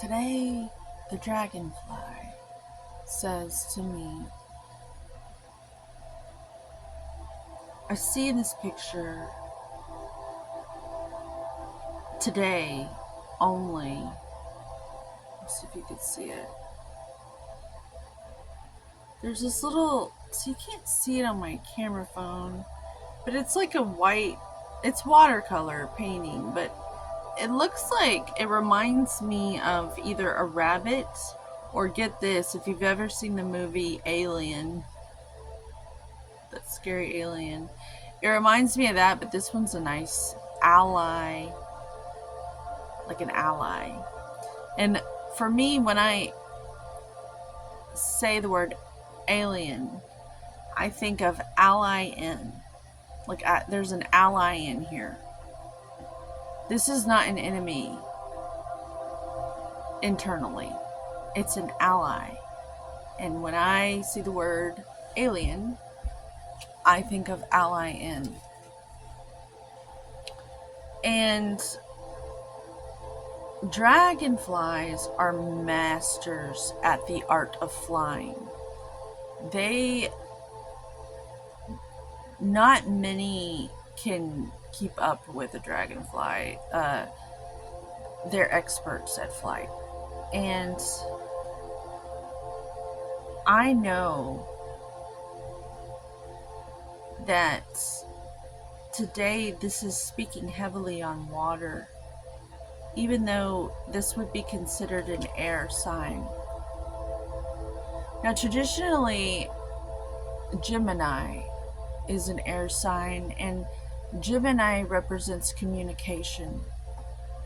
Today, the dragonfly says to me, I see in this picture today only. Let's see if you can see it. There's this little, so you can't see it on my camera phone, but it's like a white, it's watercolor painting, but it looks like it reminds me of either a rabbit or, get this, if you've ever seen the movie Alien, that scary Alien, it reminds me of that, but this one's a nice ally, like an ally. And for me, when I say the word alien, I think of ally in. Like, there's an ally in here. This is not an enemy internally. It's an ally. And when I see the word alien, I think of ally in. And dragonflies are masters at the art of flying. Not many can keep up with a dragonfly. They're experts at flight. And I know that today this is speaking heavily on water, even though this would be considered an air sign. Now, traditionally, Gemini is an air sign, and Gemini represents communication.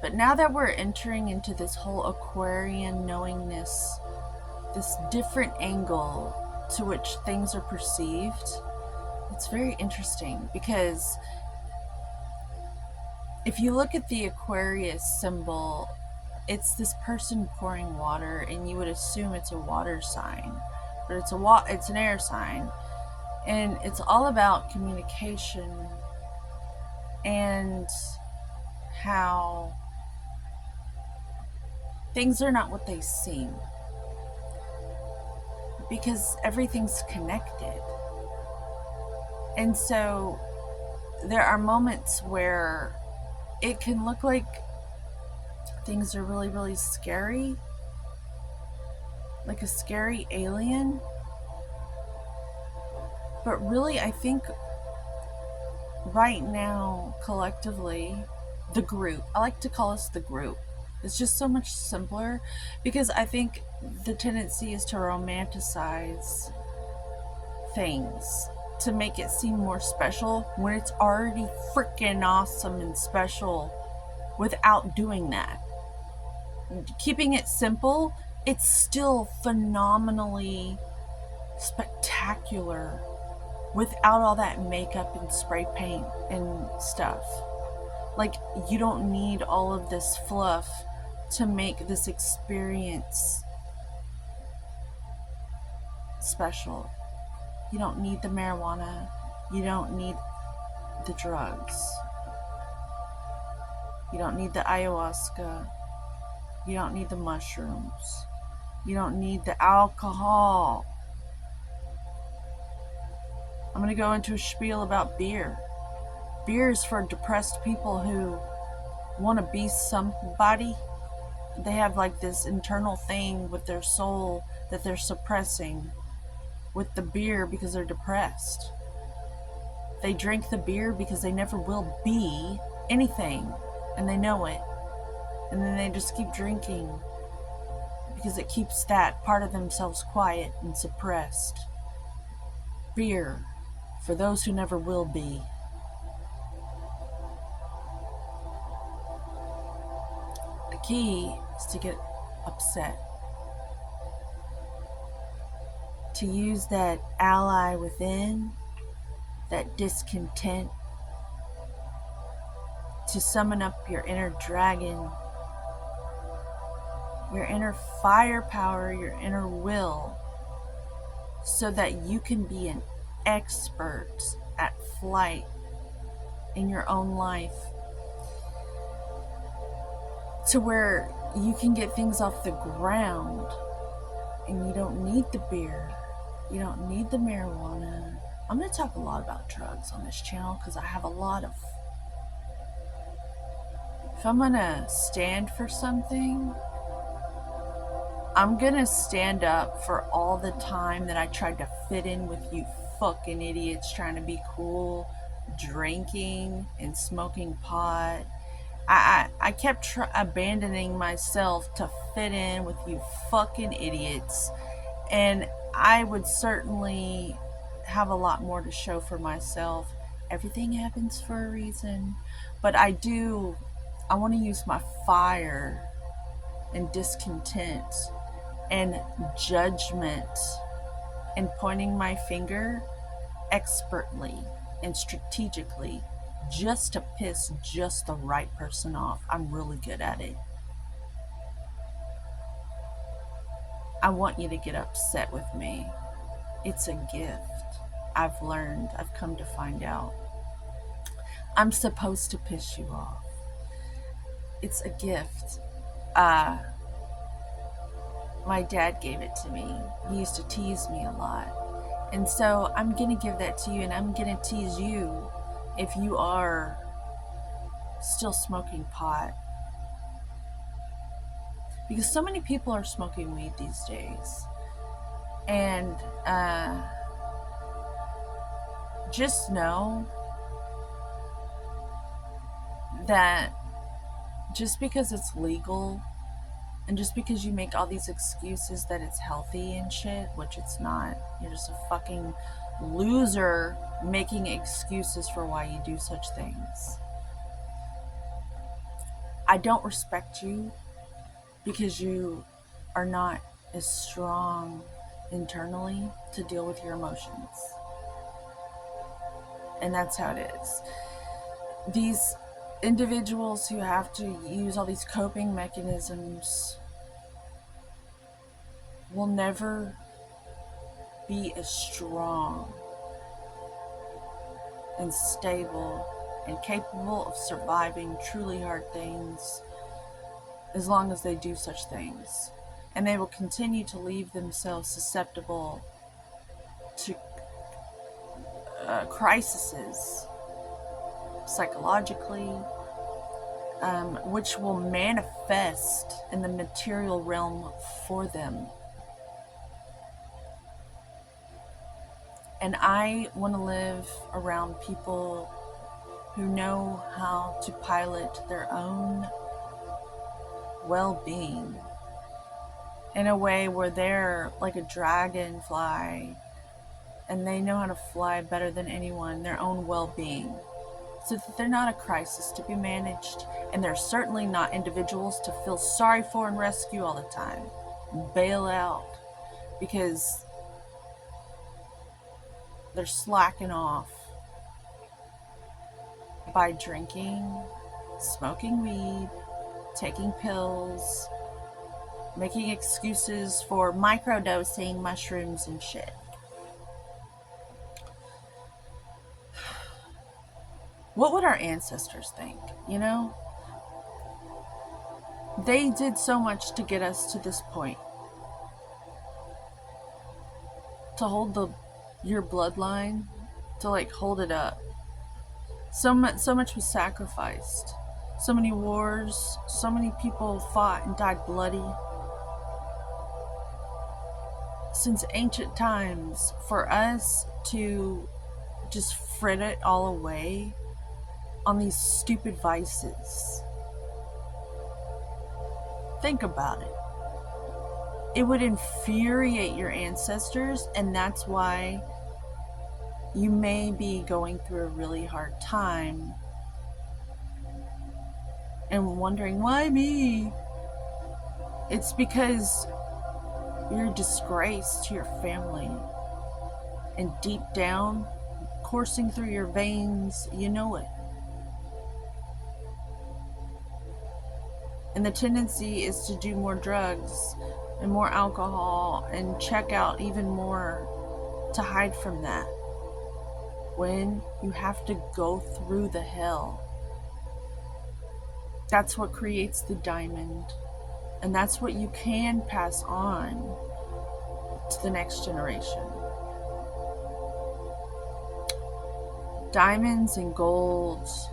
But now that we're entering into this whole Aquarian knowingness, this different angle to which things are perceived, it's very interesting, because if you look at the Aquarius symbol, it's this person pouring water, and you would assume it's a water sign, but it's an air sign, and it's all about communication and how things are not what they seem, because everything's connected. And so there are moments where it can look like things are really, really scary, like a scary alien. But really, I think right now, collectively, the group, I like to call us the group, it's just so much simpler, because I think the tendency is to romanticize things to make it seem more special when it's already freaking awesome and special without doing that. Keeping it simple, it's still phenomenally spectacular without all that makeup and spray paint and stuff. Like, you don't need all of this fluff to make this experience special. You don't need the marijuana. You don't need the drugs. You don't need the ayahuasca. You don't need the mushrooms. You don't need the alcohol. I'm going to go into a spiel about beer. Beer is for depressed people who want to be somebody. They have like this internal thing with their soul that they're suppressing with the beer because they're depressed. They drink the beer because they never will be anything, and they know it. And then they just keep drinking because it keeps that part of themselves quiet and suppressed. Beer for those who never will be. The key is to get upset. To use that ally within, that discontent, to summon up your inner dragon, your inner firepower, your inner will, so that you can be an expert at flight in your own life, to where you can get things off the ground, and you don't need the beer. You don't need the marijuana. I'm going to talk a lot about drugs on this channel because I have a lot of. If I'm going to stand for something, I'm going to stand up for all the time that I tried to fit in with you fucking idiots trying to be cool, drinking and smoking pot. I kept abandoning myself to fit in with you fucking idiots. And I would certainly have a lot more to show for myself. Everything happens for a reason. But I want to use my fire and discontent and judgment and pointing my finger expertly and strategically just to piss just the right person off. I'm really good at it. I want you to get upset with me. It's a gift. I've learned, I've come to find out. I'm supposed to piss you off. It's a gift. My dad gave it to me. He used to tease me a lot. And so I'm going to give that to you, and I'm going to tease you if you are still smoking pot. Because so many people are smoking weed these days. And just know that just because it's legal and just because you make all these excuses that it's healthy and shit, which it's not, you're just a fucking loser making excuses for why you do such things. I don't respect you because you are not as strong internally to deal with your emotions. And that's how it is. These individuals who have to use all these coping mechanisms will never be as strong and stable and capable of surviving truly hard things as long as they do such things. And they will continue to leave themselves susceptible to crises psychologically, which will manifest in the material realm for them. And I want to live around people who know how to pilot their own well-being in a way where they're like a dragonfly and they know how to fly better than anyone, their own well-being, so that they're not a crisis to be managed, and they're certainly not individuals to feel sorry for and rescue all the time, bail out because they're slacking off by drinking, smoking weed, taking pills, making excuses for microdosing mushrooms and shit. What would our ancestors think, you know? They did so much to get us to this point. To hold your bloodline, to like hold it up. So much was sacrificed. So many wars, so many people fought and died bloody. Since ancient times, for us to just frit it all away on these stupid vices. Think about it. It would infuriate your ancestors, and that's why you may be going through a really hard time and wondering, why me? It's because you're a disgrace to your family. And deep down, coursing through your veins, you know it. And the tendency is to do more drugs and more alcohol and check out even more to hide from that. When you have to go through the hell. That's what creates the diamond. And that's what you can pass on to the next generation. Diamonds and golds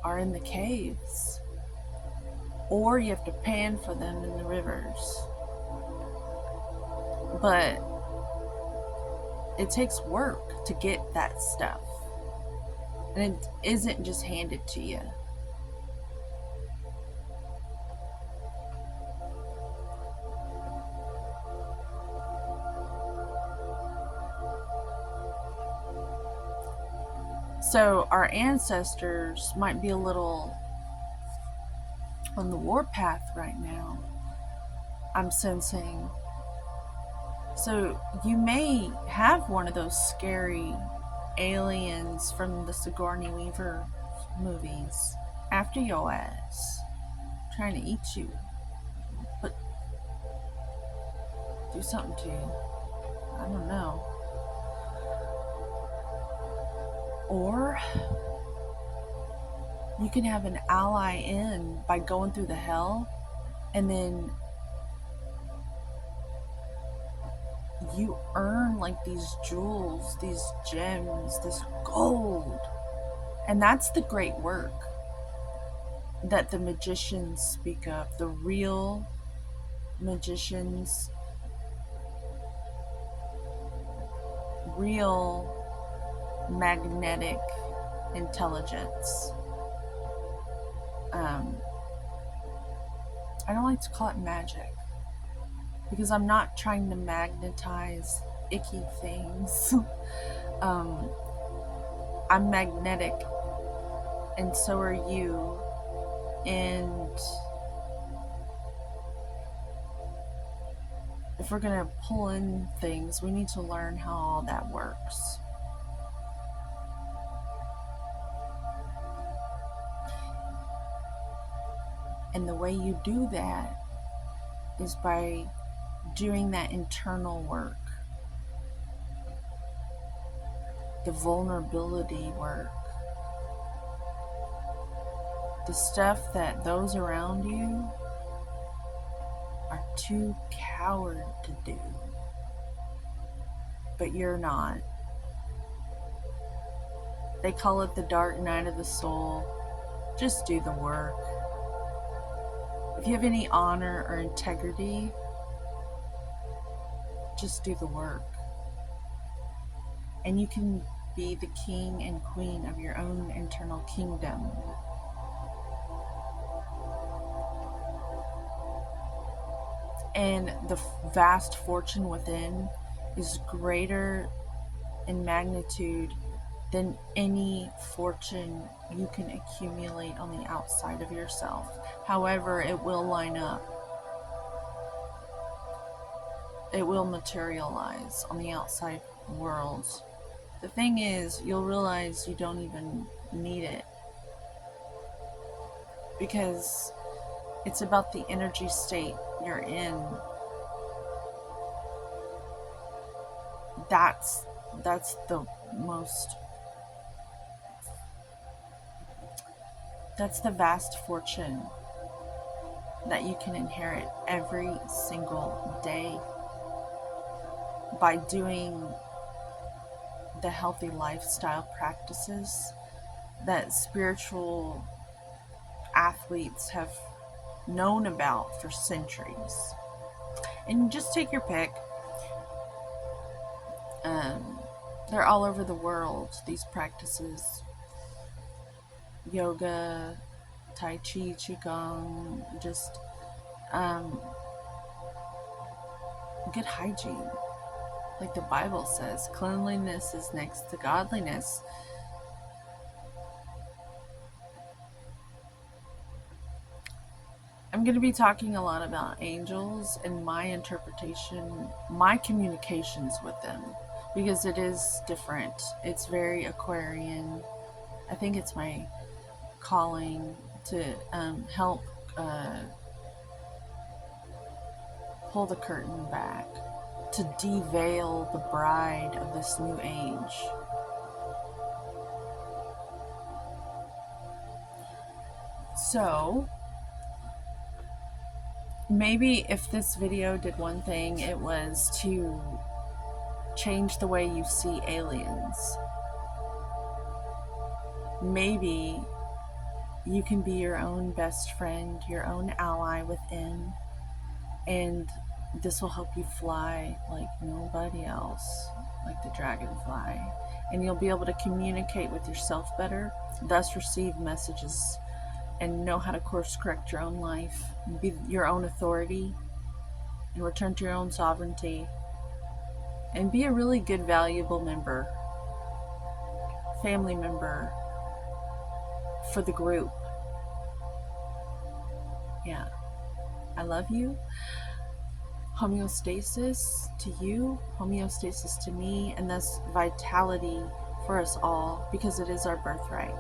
are in the caves, or you have to pan for them in the rivers. But it takes work to get that stuff, and it isn't just handed to you. So our ancestors might be a little on the warpath right now, I'm sensing. So you may have one of those scary aliens from the Sigourney Weaver movies after your ass, trying to eat you, but do something to you. I don't know. Or you can have an ally in by going through the hell, and then you earn like these jewels, these gems, this gold. And that's the great work that the magicians speak of. The real magicians, real magnetic intelligence. I don't like to call it magic, because I'm not trying to magnetize icky things. I'm magnetic, and so are you. And if we're going to pull in things, we need to learn how all that works. And the way you do that is by doing that internal work, the vulnerability work, the stuff that those around you are too coward to do. But you're not. They call it the dark night of the soul. Just do the work. If you have any honor or integrity, just do the work. And you can be the king and queen of your own internal kingdom. And the vast fortune within is greater in magnitude than any fortune you can accumulate on the outside of yourself. However, it will line up. It will materialize on the outside world. The thing is, you'll realize you don't even need it, because it's about the energy state you're in. That's the most, that's the vast fortune that you can inherit every single day by doing the healthy lifestyle practices that spiritual athletes have known about for centuries. And just take your pick. They're all over the world, these practices. Yoga, Tai Chi, Qigong, just good hygiene. Like the Bible says, cleanliness is next to godliness. I'm going to be talking a lot about angels and my interpretation, my communications with them, because it is different. It's very Aquarian. I think it's my calling to help pull the curtain back, to de-veil the bride of this new age. So, maybe if this video did one thing, it was to change the way you see aliens. Maybe you can be your own best friend, your own ally within, and this will help you fly like nobody else, like the dragonfly. And you'll be able to communicate with yourself better, thus receive messages and know how to course correct your own life, and be your own authority, and return to your own sovereignty, and be a really good, valuable member, family member for the group. Yeah. I love you. Homeostasis to you, homeostasis to me, and thus vitality for us all, because it is our birthright.